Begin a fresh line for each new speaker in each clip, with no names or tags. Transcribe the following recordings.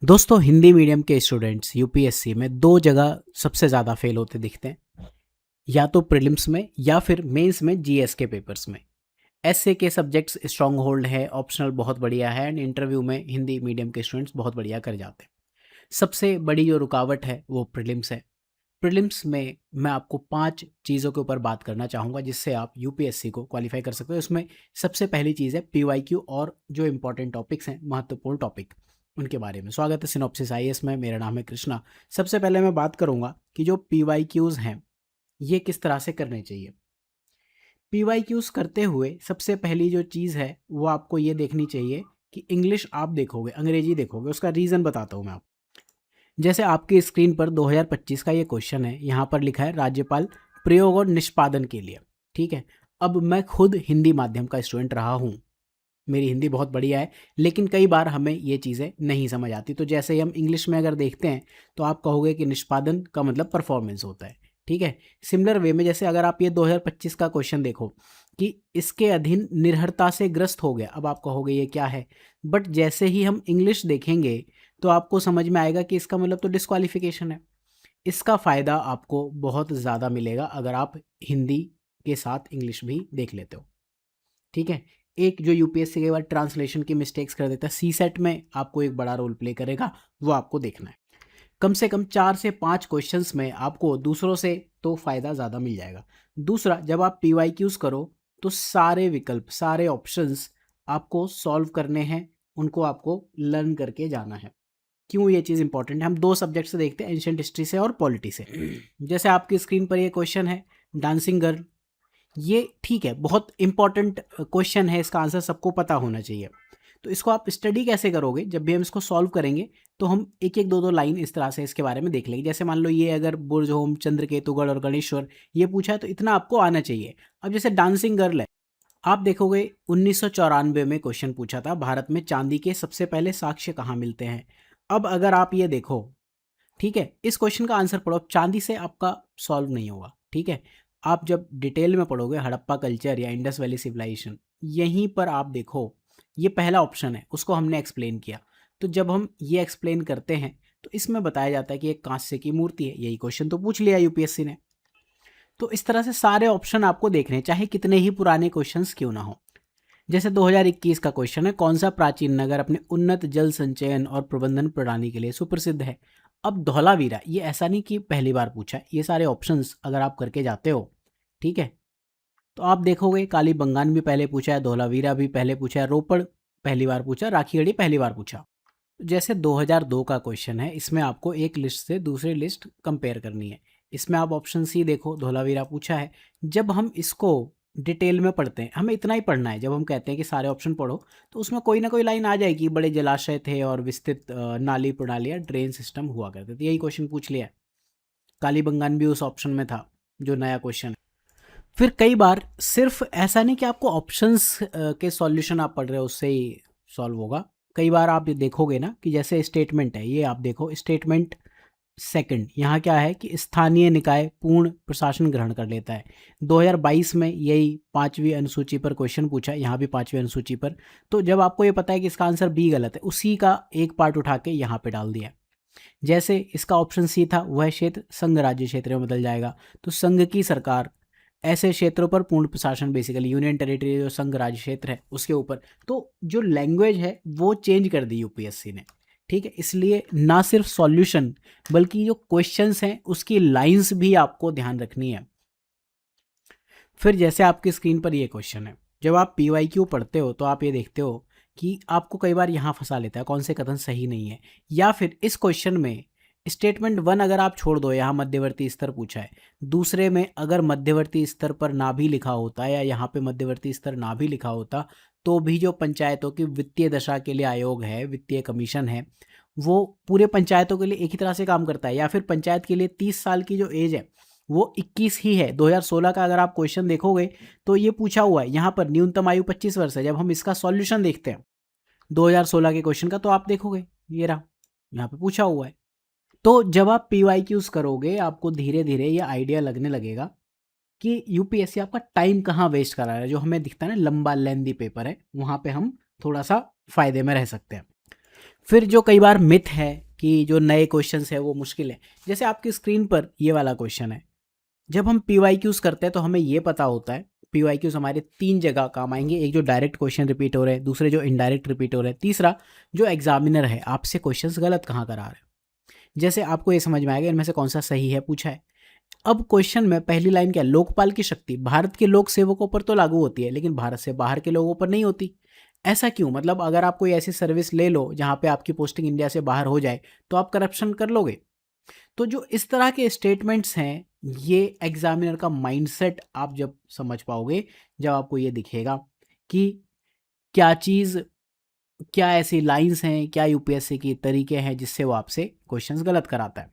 दोस्तों हिंदी मीडियम के students UPSC में दो जगह सबसे ज़्यादा फेल होते दिखते हैं। या तो प्रीलिम्स में या फिर मेंस में जीएस के पेपर्स में। ऐसे के सब्जेक्ट्स स्ट्रॉन्ग होल्ड है, ऑप्शनल बहुत बढ़िया है एंड इंटरव्यू में हिंदी मीडियम के स्टूडेंट्स बहुत बढ़िया कर जाते हैं। सबसे बड़ी जो रुकावट है वो प्रीलिम्स है। प्रीलिम्स में मैं आपको 5 चीज़ों के ऊपर बात करना चाहूँगा जिससे आप यूपीएससी को क्वालिफाई कर सकते हो। उसमें सबसे पहली चीज़ है पीवाईक्यू और जो इंपॉर्टेंट टॉपिक्स हैं, महत्वपूर्ण टॉपिक, उनके बारे में। स्वागत है सिनॉप्सिस आईएएस में, मेरा नाम है कृष्णा। सबसे पहले मैं बात करूँगा कि जो पीवाईक्यूज़ हैं, ये किस तरह से करने चाहिए। पीवाईक्यूज़ करते हुए सबसे पहली जो चीज़ है, वो आपको ये देखनी चाहिए कि इंग्लिश आप देखोगे, अंग्रेजी देखोगे। उसका रीज़न बताता हूँ मैं आपको। जैसे आपकी स्क्रीन पर 2025 का ये क्वेश्चन है, यहाँ पर लिखा है राज्यपाल प्रयोग और निष्पादन के लिए। ठीक है, अब मैं खुद हिंदी माध्यम का स्टूडेंट रहा हूँ, मेरी हिंदी बहुत बढ़िया है, लेकिन कई बार हमें ये चीज़ें नहीं समझ आती। तो जैसे ही हम इंग्लिश में अगर देखते हैं तो आप कहोगे कि निष्पादन का मतलब परफॉर्मेंस होता है। ठीक है, सिमिलर वे में जैसे अगर आप ये 2025 का क्वेश्चन देखो कि इसके अधीन निर्भरता से ग्रस्त हो गया, अब आप कहोगे ये क्या है, बट जैसे ही हम इंग्लिश देखेंगे तो आपको समझ में आएगा कि इसका मतलब तो डिस्क्वालिफिकेशन है। इसका फ़ायदा आपको बहुत ज़्यादा मिलेगा अगर आप हिंदी के साथ इंग्लिश भी देख लेते हो। ठीक है, एक जो यूपीएससी के बाद ट्रांसलेशन की मिस्टेक्स कर देता है, सीसेट में आपको एक बड़ा रोल प्ले करेगा, वो आपको देखना है। कम से कम 4 से 5 क्वेश्चंस में आपको दूसरों से तो फ़ायदा ज़्यादा मिल जाएगा। दूसरा, जब आप पीवाईक्यूज़ करो तो सारे विकल्प, सारे ऑप्शंस आपको सॉल्व करने हैं, उनको आपको लर्न करके जाना है। क्यों ये चीज़ इंपॉर्टेंट है? हम 2 सब्जेक्ट से देखते हैं, एंशिएंट हिस्ट्री से और पॉलिटी से। जैसे आपकी स्क्रीन पर ये क्वेश्चन है, डांसिंग गर्ल। ये ठीक है, बहुत इंपॉर्टेंट क्वेश्चन है, इसका आंसर सबको पता होना चाहिए। तो इसको आप स्टडी कैसे करोगे? जब भी हम इसको सॉल्व करेंगे तो हम एक एक दो दो लाइन इस तरह से इसके बारे में देख लेंगे। जैसे मान लो ये अगर बुर्ज होम, चंद्रकेतुगढ़ और गणेश्वर ये पूछा है तो इतना आपको आना चाहिए। अब जैसे डांसिंग गर्ल है, आप देखोगे 1994 में क्वेश्चन पूछा था, भारत में चांदी के सबसे पहले साक्ष्य कहाँ मिलते हैं। अब अगर आप ये देखो, ठीक है, इस क्वेश्चन का आंसर पढ़ो, चांदी से आपका सॉल्व नहीं होगा। ठीक है, आप जब डिटेल में पढ़ोगे हड़प्पा कल्चर या इंडस वैली सिविलाइजेशन, यहीं पर आप देखो ये पहला ऑप्शन है, उसको हमने एक्सप्लेन किया। तो जब हम ये एक्सप्लेन करते हैं तो इसमें बताया जाता है कि एक कांस्य की मूर्ति है। यही क्वेश्चन तो पूछ लिया यूपीएससी ने। तो इस तरह से सारे ऑप्शन आपको देखने हैं, चाहे कितने ही पुराने क्वेश्चंस क्यों ना हो। जैसे 2021 का क्वेश्चन है, कौन सा प्राचीन नगर अपने उन्नत जल संचयन और प्रबंधन प्रणाली के लिए सुप्रसिद्ध है। अब धौलावीरा, ये ऐसा नहीं कि पहली बार पूछा है, ये सारे ऑप्शंस अगर आप करके जाते हो, ठीक है, तो आप देखोगे काली बंगान भी पहले पूछा है, धौलावीरा भी पहले पूछा है, रोपड़ पहली बार पूछा, राखीगढ़ी पहली बार पूछा। जैसे 2002 का क्वेश्चन है, इसमें आपको एक लिस्ट से दूसरी लिस्ट कंपेयर करनी है। इसमें आप ऑप्शन सी देखो, धौलावीरा पूछा है। जब हम इसको डिटेल में पढ़ते हैं, हमें इतना ही पढ़ना है, जब हम कहते हैं कि सारे ऑप्शन पढ़ो तो उसमें कोई ना कोई लाइन आ जाएगी, बड़े जलाशय थे और विस्तृत नाली प्रणाली या ड्रेन सिस्टम हुआ करते थे। यही क्वेश्चन पूछ लिया है। कालीबंगान भी उस ऑप्शन में था जो नया क्वेश्चन है। फिर कई बार सिर्फ ऐसा नहीं कि आपको ऑप्शंस के सॉल्यूशन आप पढ़ रहे हो उससे ही सॉल्व होगा। कई बार आप ये देखोगे ना कि जैसे स्टेटमेंट है, ये आप देखो स्टेटमेंट सेकंड, यहाँ क्या है कि स्थानीय निकाय पूर्ण प्रशासन ग्रहण कर लेता है। 2022 में यही 5वीं अनुसूची पर क्वेश्चन पूछा है, यहाँ भी 5वीं अनुसूची पर। तो जब आपको ये पता है कि इसका आंसर बी गलत है, उसी का एक पार्ट उठा के यहाँ पे डाल दिया। जैसे इसका ऑप्शन सी था, वह क्षेत्र संघ राज्य क्षेत्र में बदल जाएगा। तो संघ की सरकार ऐसे क्षेत्रों पर पूर्ण प्रशासन, बेसिकली यूनियन टेरिटरी जो संघ राज्य क्षेत्र है उसके ऊपर। तो जो लैंग्वेज है वो चेंज कर दी यूपीएससी ने। ठीक है, इसलिए ना सिर्फ सॉल्यूशन बल्कि जो क्वेश्चंस हैं उसकी लाइंस भी आपको ध्यान रखनी है। फिर जैसे आपकी स्क्रीन पर ये क्वेश्चन है, जब आप पीवाईक्यू पढ़ते हो तो आप ये देखते हो कि आपको कई बार यहाँ फंसा लेता है, कौन से कथन सही नहीं है। या फिर इस क्वेश्चन में स्टेटमेंट 1 अगर आप छोड़ दो, यहाँ मध्यवर्ती स्तर पूछा है, दूसरे में अगर मध्यवर्ती स्तर पर ना भी लिखा होता या यहाँ पे मध्यवर्ती स्तर ना भी लिखा होता, तो भी जो पंचायतों की वित्तीय दशा के लिए आयोग है, वित्तीय कमीशन है, वो पूरे पंचायतों के लिए एक ही तरह से काम करता है। या फिर पंचायत के लिए 30 साल की जो एज है वो 21 ही है। 2016 का अगर आप क्वेश्चन देखोगे तो ये पूछा हुआ है, यहाँ पर न्यूनतम आयु 25 वर्ष है। जब हम इसका सॉल्यूशन देखते हैं 2016 के क्वेश्चन का, तो आप देखोगे ये रहा, यहाँ पे पूछा हुआ है। तो जब आप पीवाईक्यूज करोगे आपको धीरे धीरे ये आइडिया लगने लगेगा कि यूपीएससी आपका टाइम कहाँ वेस्ट करा रहा है। जो हमें दिखता है ना लंबा लेंदी पेपर है, वहाँ पे हम थोड़ा सा फायदे में रह सकते हैं। फिर जो कई बार मिथ है कि जो नए क्वेश्चंस है वो मुश्किल है, जैसे आपकी स्क्रीन पर ये वाला क्वेश्चन है। जब हम पीवाईक्यूज करते हैं तो हमें ये पता होता है पीवाईक्यूज हमारे 3 जगह काम आएंगे, एक जो डायरेक्ट क्वेश्चन रिपीट हो रहे हैं, दूसरे जो इनडायरेक्ट रिपीट हो रहे हैं, तीसरा जो एग्जामिनर है आपसे क्वेश्चंस गलत कहाँ करा रहे हैं। जैसे आपको ये समझ में आएगा इनमें से कौन सा सही है पूछा है। अब क्वेश्चन में पहली लाइन क्या है, लोकपाल की शक्ति भारत के लोक सेवकों पर तो लागू होती है लेकिन भारत से बाहर के लोगों पर नहीं होती। ऐसा क्यों, मतलब अगर आप कोई ऐसी सर्विस ले लो जहाँ पे आपकी पोस्टिंग इंडिया से बाहर हो जाए तो आप करप्शन कर लोगे। तो जो इस तरह के स्टेटमेंट्स हैं, ये एग्जामिनर का माइंडसेट आप जब समझ पाओगे, जब आपको ये दिखेगा कि क्या चीज़, क्या ऐसी लाइंस हैं, क्या यूपीएससी के तरीके हैं जिससे वो आपसे क्वेश्चंस गलत कराता है।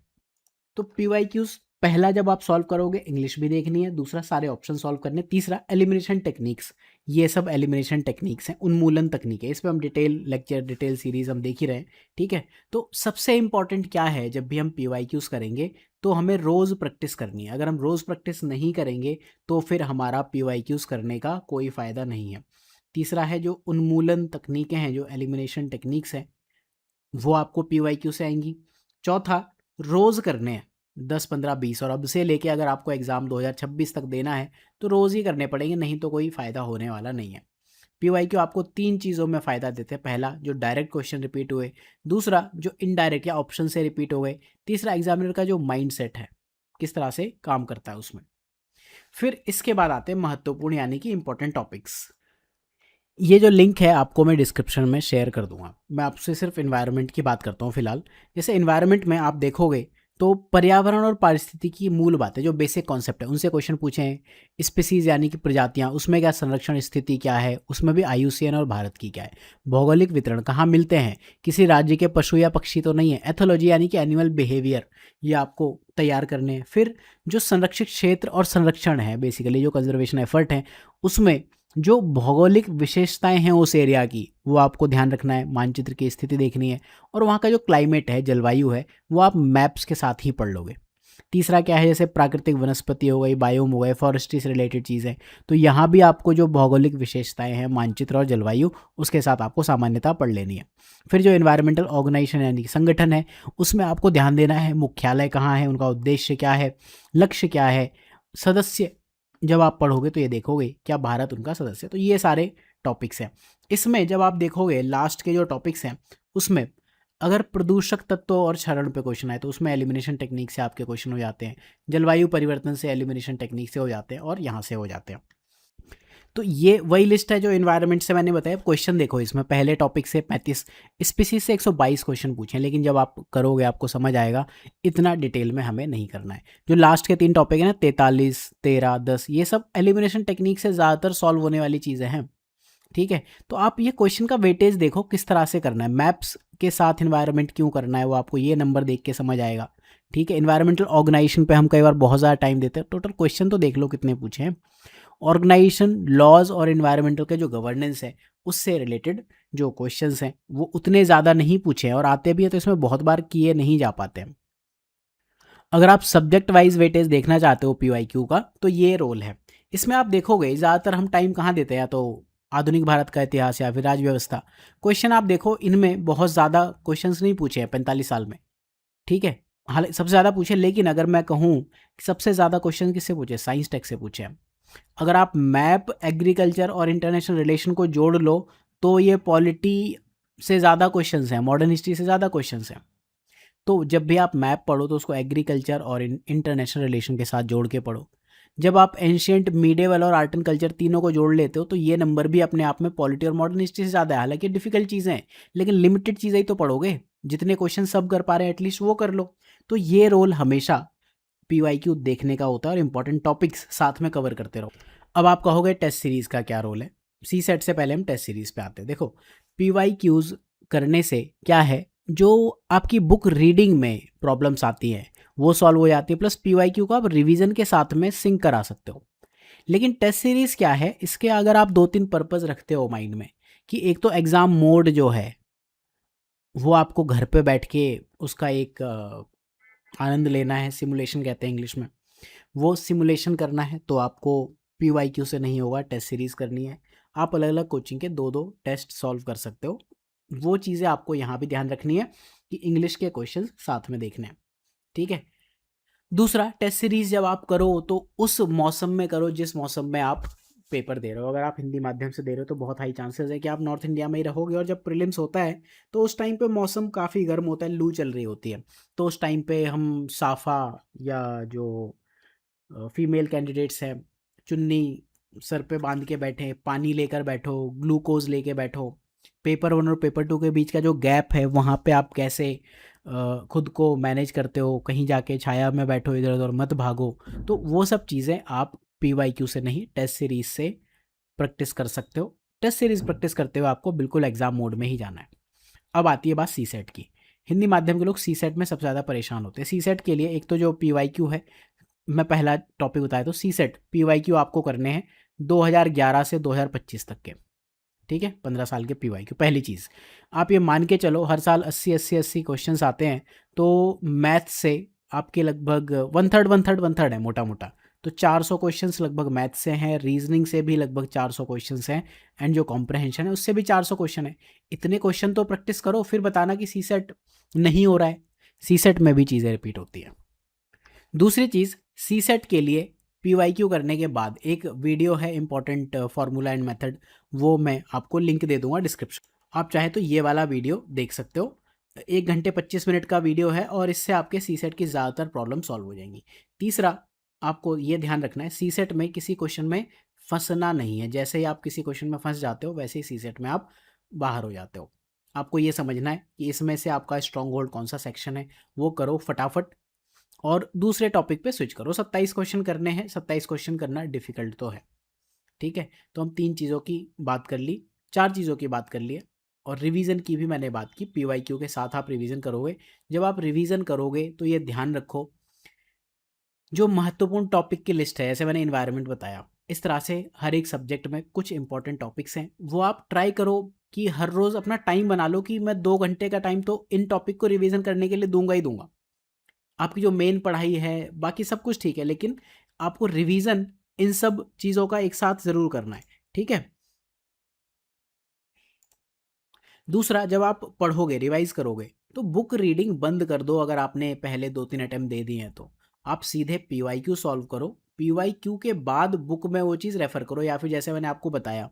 तो पीवाईक्यूज पहला जब आप सॉल्व करोगे इंग्लिश भी देखनी है, दूसरा सारे ऑप्शन सॉल्व करने, तीसरा एलिमिनेशन टेक्निक्स। ये सब एलिमिनेशन टेक्निक्स हैं, उन्मूलन तकनीक है, इस पर हम डिटेल लेक्चर डिटेल सीरीज हम देख ही रहे हैं। ठीक है, तो सबसे इंपॉर्टेंट क्या है, जब भी हम पीवाईक्यूज करेंगे तो हमें रोज़ प्रैक्टिस करनी है। अगर हम रोज़ प्रैक्टिस नहीं करेंगे तो फिर हमारा पीवाईक्यूज करने का कोई फ़ायदा नहीं है। तीसरा है जो उन्मूलन तकनीकें हैं, जो एलिमिनेशन टेक्निक्स हैं, वो आपको पीवाईक्यू से आएंगी। चौथा, रोज़ करने हैं 10 15 20, और अब से लेके अगर आपको एग्ज़ाम 2026 तक देना है तो रोज़ ही करने पड़ेंगे, नहीं तो कोई फ़ायदा होने वाला नहीं है। पीवाईक्यू आपको 3 चीज़ों में फ़ायदा देते हैं, पहला जो डायरेक्ट क्वेश्चन रिपीट हुए, दूसरा जो इनडायरेक्ट या ऑप्शन से रिपीट हो गए, तीसरा एग्जामिनर का जो माइंडसेट है किस तरह से काम करता है उसमें। फिर इसके बाद आते हैं महत्वपूर्ण यानी कि इंपॉर्टेंट टॉपिक्स। ये जो लिंक है आपको मैं डिस्क्रिप्शन में शेयर कर दूंगा। मैं आपसे सिर्फ इन्वायरमेंट की बात करता हूँ फिलहाल। जैसे इन्वायरमेंट में आप देखोगे तो पर्यावरण और पारिस्थितिकी की मूल बातें जो बेसिक कॉन्सेप्ट है उनसे क्वेश्चन पूछे हैं। स्पीसीज यानी कि प्रजातियाँ, उसमें क्या संरक्षण स्थिति क्या है, उसमें भी आईयूसीएन और भारत की क्या है। भौगोलिक वितरण, कहाँ मिलते हैं, किसी राज्य के पशु या पक्षी तो नहीं है। एथोलॉजी यानी कि एनिमल बिहेवियर, ये आपको तैयार करने हैं। फिर जो संरक्षित क्षेत्र और संरक्षण है, बेसिकली जो कंजर्वेशन एफर्ट है, उसमें जो भौगोलिक विशेषताएं हैं उस एरिया की वो आपको ध्यान रखना है, मानचित्र की स्थिति देखनी है, और वहाँ का जो क्लाइमेट है, जलवायु है, वो आप मैप्स के साथ ही पढ़ लोगे। तीसरा क्या है, जैसे प्राकृतिक वनस्पति हो गई, बायोम हो गए, फॉरेस्ट्री से रिलेटेड चीज़ें, तो यहाँ भी आपको जो भौगोलिक विशेषताएं हैं, मानचित्र और जलवायु, उसके साथ आपको सामान्यता पढ़ लेनी है। फिर जो एनवायरमेंटल ऑर्गेनाइजेशन यानी कि संगठन है, उसमें आपको ध्यान देना है मुख्यालय कहाँ है, उनका उद्देश्य क्या है, लक्ष्य क्या है, सदस्य जब आप पढ़ोगे तो ये देखोगे क्या भारत उनका सदस्य है। तो ये सारे टॉपिक्स हैं। इसमें जब आप देखोगे लास्ट के जो टॉपिक्स हैं उसमें अगर प्रदूषक तत्वों और क्षरण पे क्वेश्चन आए तो उसमें एलिमिनेशन टेक्निक से आपके क्वेश्चन हो जाते हैं, जलवायु परिवर्तन से एलिमिनेशन टेक्निक से हो जाते हैं, और यहाँ से हो जाते हैं। तो ये वही लिस्ट है जो इन्वायरमेंट से मैंने बताया। क्वेश्चन देखो, इसमें पहले टॉपिक से 35, स्पीसीज से 122 क्वेश्चन पूछे, लेकिन जब आप करोगे आपको समझ आएगा इतना डिटेल में हमें नहीं करना है। जो लास्ट के 3 टॉपिक है ना, 43, 13, 10, ये सब एलिमिनेशन टेक्निक से ज़्यादातर सॉल्व होने वाली चीज़ें हैं। ठीक है, तो आप ये क्वेश्चन का वेटेज देखो किस तरह से करना है, मैप्स के साथ इन्वायरमेंट क्यों करना है वो आपको ये नंबर देख के समझ आएगा। ठीक है, इन्वायरमेंटल ऑर्गेनाइजेशन पे हम कई बार बहुत ज़्यादा टाइम देते हैं। टोटल क्वेश्चन तो देख लो कितने पूछे हैं। ऑर्गेनाइजेशन, लॉज और इन्वायरमेंटल के जो गवर्नेंस है उससे रिलेटेड जो क्वेश्चंस हैं वो उतने ज़्यादा नहीं पूछे हैं, और आते भी हैं तो इसमें बहुत बार किए नहीं जा पाते हैं। अगर आप सब्जेक्ट वाइज वेटेज देखना चाहते हो पीवाईक्यू का तो ये रोल है। इसमें आप देखोगे ज़्यादातर हम टाइम कहाँ देते हैं, या तो आधुनिक भारत का इतिहास या फिर राज्य व्यवस्था। क्वेश्चन आप देखो इनमें बहुत ज़्यादा क्वेश्चंस नहीं पूछे हैं 45 साल में। ठीक है, हालांकि सबसे ज़्यादा पूछे, लेकिन अगर मैं कहूँ कि सबसे ज़्यादा क्वेश्चन किससे पूछे, साइंस टेक से पूछे हैं। अगर आप मैप, एग्रीकल्चर और इंटरनेशनल रिलेशन को जोड़ लो तो ये पॉलिटी से ज़्यादा क्वेश्चंस हैं, मॉडर्न हिस्ट्री से ज़्यादा क्वेश्चंस हैं। तो जब भी आप मैप पढ़ो तो उसको एग्रीकल्चर और इंटरनेशनल रिलेशन के साथ जोड़ के पढ़ो। जब आप एंशियंट, मीडिएवल और आर्ट एंड कल्चर तीनों को जोड़ लेते हो तो ये नंबर भी अपने आप में पॉलिटी और मॉडर्न हिस्ट्री से ज़्यादा है। हालांकि डिफिकल्ट चीज़ें हैं लेकिन लिमिटेड चीज़ें ही तो पढ़ोगे, जितने क्वेश्चन सब कर पा रहे हैं एटलीस्ट वो कर लो। तो ये रोल हमेशा पीवाईक्यू देखने का होता है और इंपॉर्टेंट टॉपिक्स साथ में कवर करते रहो। अब आप कहोगे टेस्ट सीरीज़ का क्या रोल है। सी सेट से पहले हम टेस्ट सीरीज़ पे आते हैं। देखो, पीवाईक्यूज करने से क्या है, जो आपकी बुक रीडिंग में प्रॉब्लम्स आती हैं वो सॉल्व हो जाती है, प्लस पीवाईक्यू को आप रिवीजन के साथ में सिंक करा सकते हो। लेकिन टेस्ट सीरीज़ क्या है, इसके अगर आप 2-3 पर्पज़ रखते हो माइंड में, कि एक तो एग्ज़ाम मोड जो है वो आपको घर पे बैठ के उसका एक आनंद लेना है, सिमुलेशन कहते हैं इंग्लिश में, वो सिमुलेशन करना है तो आपको पीवाईक्यू से नहीं होगा, टेस्ट सीरीज़ करनी है। आप अलग अलग कोचिंग के 2-2 टेस्ट सॉल्व कर सकते हो वो चीज़ें आपको यहाँ भी ध्यान रखनी है कि इंग्लिश के क्वेश्चन साथ में देखने हैं, ठीक है। दूसरा, टेस्ट सीरीज जब आप करो तो उस मौसम में करो जिस मौसम में आप पेपर दे रहे हो। अगर आप हिंदी माध्यम से दे रहे हो तो बहुत हाई चांसेस है कि आप नॉर्थ इंडिया में ही रहोगे, और जब प्रीलिम्स होता है तो उस टाइम पे मौसम काफ़ी गर्म होता है, लू चल रही होती है। तो उस टाइम पे हम साफ़ा या जो फीमेल कैंडिडेट्स हैं, चुन्नी सर पे बांध के बैठे, पानी लेकर बैठो, ग्लूकोज लेके बैठो। पेपर वन और पेपर टू के बीच का जो गैप है वहाँ पे आप कैसे खुद को मैनेज करते हो, कहीं जाके छाया में बैठो, इधर उधर मत भागो। तो वो सब चीज़ें आप PYQ से नहीं, टेस्ट सीरीज से प्रैक्टिस कर सकते हो। टेस्ट सीरीज प्रैक्टिस करते हुए आपको बिल्कुल एग्जाम मोड में ही जाना है। अब आती है बात सी सेट की। हिंदी माध्यम के लोग सी सेट में सबसे ज़्यादा परेशान होते हैं। सी सेट के लिए एक तो जो PYQ है, मैं पहला टॉपिक बताया तो सी सेट PYQ आपको करने हैं 2011 से 2025 तक के, ठीक है, 15 साल के PYQ। पहली चीज़ आप ये मान के चलो हर साल 80 क्वेश्चंस आते हैं, तो मैथ से आपके लगभग वन थर्ड है मोटा मोटा, तो 400 क्वेश्चंस लगभग मैथ से हैं, रीजनिंग से भी लगभग 400 क्वेश्चंस हैं, एंड जो कॉम्प्रहेंशन है उससे भी 400 क्वेश्चन है। इतने क्वेश्चन तो प्रैक्टिस करो, फिर बताना कि सी सेट नहीं हो रहा है। सी सेट में भी चीज़ें रिपीट होती हैं। दूसरी चीज़, सी सेट के लिए PYQ करने के बाद एक वीडियो है इंपॉर्टेंट फार्मूला एंड मेथड, वो मैं आपको लिंक दे दूंगा डिस्क्रिप्शन। आप चाहे तो ये वाला वीडियो देख सकते हो। 1 घंटे 25 मिनट का वीडियो है, और इससे आपके सी सेट की ज़्यादातर प्रॉब्लम सॉल्व हो जाएंगी। तीसरा, आपको ये ध्यान रखना है सी सेट में किसी क्वेश्चन में फंसना नहीं है। जैसे ही आप किसी क्वेश्चन में फंस जाते हो वैसे ही सी सेट में आप बाहर हो जाते हो। आपको ये समझना है कि इसमें से आपका स्ट्रॉन्ग होल्ड कौन सा सेक्शन है, वो करो फटाफट और दूसरे टॉपिक पे स्विच करो। 27 क्वेश्चन करने हैं, 27 क्वेश्चन करना डिफिकल्ट तो है, ठीक है। तो हम 3 चीज़ों की बात कर ली, 4 चीज़ों की बात कर ली है, और रिवीजन की भी मैंने बात की। PYQ के साथ आप रिवीजन करोगे। जब आप रिवीजन करोगे तो ये ध्यान रखो, जो महत्वपूर्ण टॉपिक की लिस्ट है, जैसे मैंने इन्वायरमेंट बताया, इस तरह से हर एक सब्जेक्ट में कुछ इंपॉर्टेंट टॉपिक्स हैं, वो आप ट्राई करो कि हर रोज़ अपना टाइम बना लो कि मैं 2 घंटे का टाइम तो इन टॉपिक को रिवीजन करने के लिए दूंगा ही दूंगा। आपकी जो मेन पढ़ाई है, बाकी सब कुछ ठीक है, लेकिन आपको रिवीजन इन सब चीज़ों का एक साथ ज़रूर करना है, ठीक है। दूसरा, जब आप पढ़ोगे, रिवाइज करोगे, तो बुक रीडिंग बंद कर दो। अगर आपने पहले 2-3 अटेम्प्ट दे दिए हैं तो आप सीधे PYQ सॉल्व करो। PYQ के बाद बुक में वो चीज़ रेफर करो, या फिर जैसे मैंने आपको बताया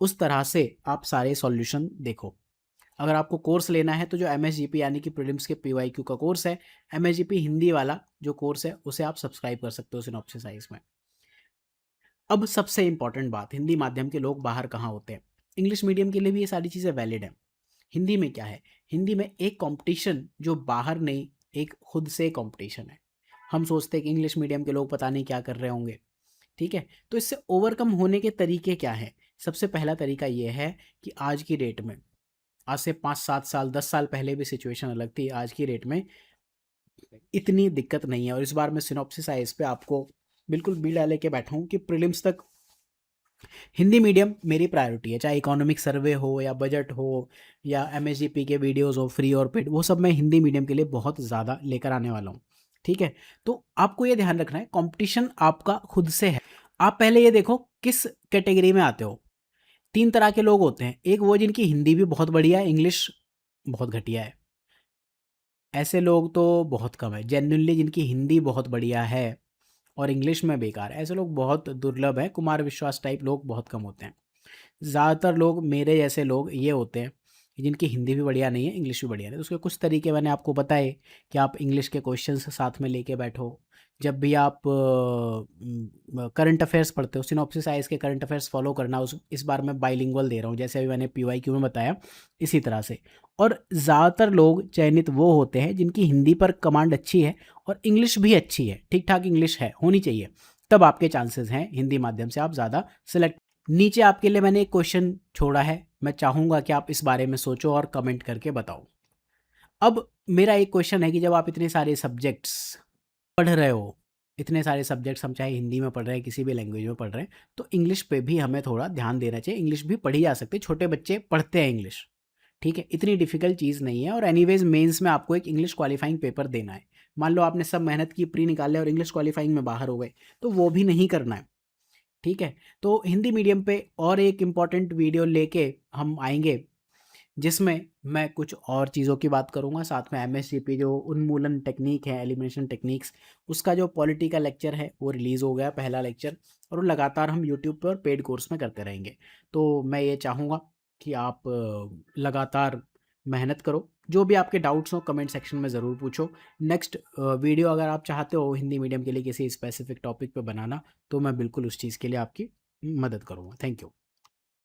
उस तरह से आप सारे सॉल्यूशन देखो। अगर आपको कोर्स लेना है तो जो MSGP यानी कि प्रीलिम्स के PYQ का कोर्स है, MSGP हिंदी वाला जो कोर्स है, उसे आप सब्सक्राइब कर सकते हो सिनॉप्सिस में। अब सबसे इंपॉर्टेंट बात, हिंदी माध्यम के लोग बाहर कहाँ होते हैं। इंग्लिश मीडियम के लिए भी ये सारी चीज़ें वैलिड हैं। हिंदी में क्या है, हिंदी में एक कंपटीशन जो बाहर नहीं, एक खुद से कंपटीशन है। हम सोचते हैं कि इंग्लिश मीडियम के लोग पता नहीं क्या कर रहे होंगे, ठीक है। तो इससे ओवरकम होने के तरीके क्या हैं? सबसे पहला तरीका ये है कि आज की डेट में, आज से 5-7 साल 10 साल पहले भी सिचुएशन अलग थी, आज की डेट में इतनी दिक्कत नहीं है। और इस बार मैं सिनॉप्सिस आईएएस पे आपको बिल्कुल बीड़ा लेके बैठा हूँ कि प्रीलिम्स तक हिंदी मीडियम मेरी प्रायोरिटी है। चाहे इकोनॉमिक सर्वे हो या बजट हो या MSGP के वीडियोस हो फ्री और पेड, वो सब मैं हिंदी मीडियम के लिए बहुत ज़्यादा लेकर आने वाला हूँ, ठीक है। तो आपको ये ध्यान रखना है, कंपटीशन आपका खुद से है। आप पहले ये देखो किस कैटेगरी में आते हो। 3 तरह के लोग होते हैं, एक वो जिनकी हिंदी भी बहुत बढ़िया है, इंग्लिश बहुत घटिया है। ऐसे लोग तो बहुत कम है। जेन्युइनली जिनकी हिंदी बहुत बढ़िया है और इंग्लिश में बेकार है, ऐसे लोग बहुत दुर्लभ हैं। कुमार विश्वास टाइप लोग बहुत कम होते हैं। ज़्यादातर लोग मेरे जैसे लोग ये होते हैं जिनकी हिंदी भी बढ़िया नहीं है, इंग्लिश भी बढ़िया नहीं है। तो उसके कुछ तरीके मैंने आपको बताए कि आप इंग्लिश के क्वेश्चंस साथ में लेके बैठो। जब भी आप करंट अफेयर्स पढ़ते हो, सिनॉप्सिस आईएएस के करंट अफेयर्स फॉलो करना। उस इस बार मैं बाइलिंगुअल दे रहा हूँ, जैसे अभी मैंने PYQ में बताया इसी तरह से। और ज़्यादातर लोग चयनित वो होते हैं जिनकी हिंदी पर कमांड अच्छी है और इंग्लिश भी अच्छी है, ठीक ठाक इंग्लिश है, होनी चाहिए। तब आपके चांसेस हैं हिंदी माध्यम से आप ज़्यादा सेलेक्ट। नीचे आपके लिए मैंने एक क्वेश्चन छोड़ा है, मैं चाहूँगा कि आप इस बारे में सोचो और कमेंट करके बताओ। अब मेरा एक क्वेश्चन है कि जब आप इतने सारे सब्जेक्ट्स पढ़ रहे हो, इतने सारे सब्जेक्ट्स हम चाहे हिंदी में पढ़ रहे हैं, किसी भी लैंग्वेज में पढ़ रहे हैं, तो इंग्लिश पे भी हमें थोड़ा ध्यान देना चाहिए। इंग्लिश भी पढ़ी जा सकती है, छोटे बच्चे पढ़ते हैं इंग्लिश, ठीक है, इतनी डिफिकल्ट चीज़ नहीं है। और एनीवेज मेंस में आपको एक इंग्लिश क्वालिफाइंग पेपर देना है। मान लो आपने सब मेहनत की, प्री निकाले और इंग्लिश क्वालिफाइंग में बाहर हो गए, तो वो भी नहीं करना है, ठीक है। तो हिंदी मीडियम पे और एक इम्पॉर्टेंट वीडियो लेके हम आएंगे जिसमें मैं कुछ और चीज़ों की बात करूँगा, साथ में एमएससीपी जो उन्मूलन टेक्नीक है, एलिमिनेशन टेक्निक्स, उसका जो पॉलिटी का लेक्चर है वो रिलीज़ हो गया पहला लेक्चर, और वो लगातार हम यूट्यूब पर पेड कोर्स में करते रहेंगे। तो मैं ये चाहूँगा कि आप लगातार मेहनत करो, जो भी आपके डाउट्स हो कमेंट सेक्शन में ज़रूर पूछो। नेक्स्ट वीडियो अगर आप चाहते हो हिंदी मीडियम के लिए किसी स्पेसिफिक टॉपिक पे बनाना, तो मैं बिल्कुल उस चीज़ के लिए आपकी मदद करूँगा। Thank you.